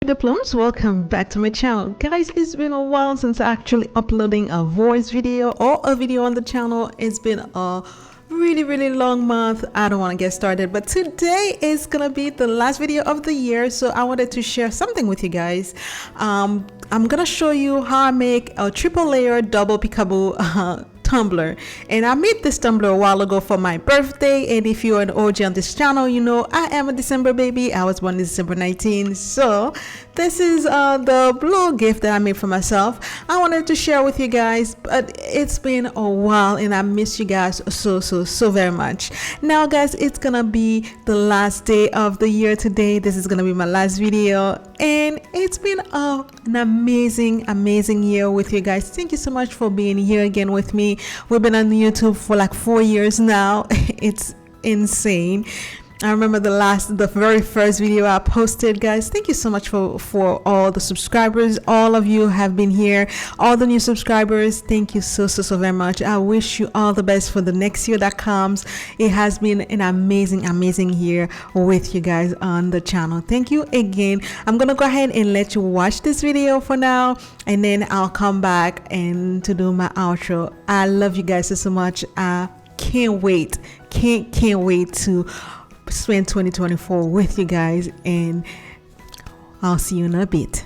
Sugarplums, welcome back to my channel. Guys, it's been a while since actually uploading a voice video or a video on the channel. It's been a really long month. I don't want to get started, but today is gonna be the last video of the year, so I wanted to share something with you guys. I'm gonna show you how I make a triple layer double peekaboo tumbler, and I made this tumbler a while ago for my birthday. And if you're an OG on this channel, you know I am a December baby. I was born December 19th, so this is the blue gift that I made for myself. I wanted to share with you guys, but it's been a while and I miss you guys so very much. Now guys, it's gonna be the last day of the year today. This is gonna be my last video, and it's been an amazing year with you guys. Thank you so much for being here again with me. We've been on YouTube for like 4 years now. It's insane. I remember the very first video I posted. Guys, thank you so much for all the subscribers. All of you have been here. All the new subscribers, thank you so very much. I wish you all the best for the next year that comes. It has been an amazing year with you guys on the channel. Thank you again. I'm gonna go ahead and let you watch this video for now, and then I'll come back and to do my outro. I love you guys so much. I can't wait to spend 2024 with you guys, and I'll see you in a bit.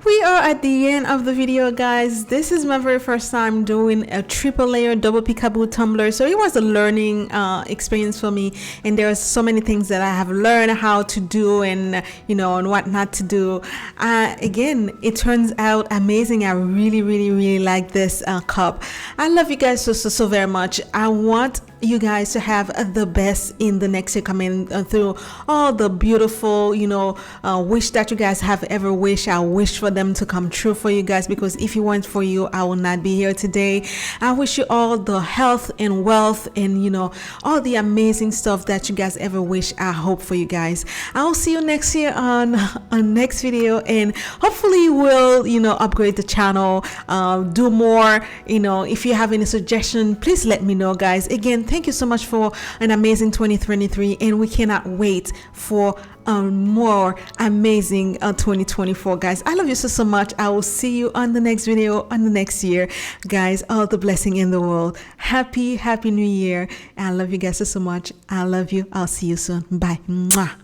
We are at the end of the video, guys. This is my very first time doing a triple layer double Peekaboo tumbler, so it was a learning experience for me, and there are so many things that I have learned how to do and and what not to do. Again, it turns out amazing. I really like this cup. I love you guys so very much. I want you guys to have the best in the next year, coming through all the beautiful wish that you guys have ever wished. I wish for them to come true for you guys, because if it weren't for you, I will not be here today. I wish you all the health and wealth and all the amazing stuff that you guys ever wish. I hope for you guys. I'll see you next year on next video, and hopefully we'll upgrade the channel, do more. If you have any suggestion, please let me know, guys. Again, thank you so much for an amazing 2023, and we cannot wait for more amazing 2024, guys. I love you so much. I will see you on the next video on the next year, guys. All the blessing in the world. Happy new year. I love you guys so much. I love you. I'll see you soon. Bye. Mwah.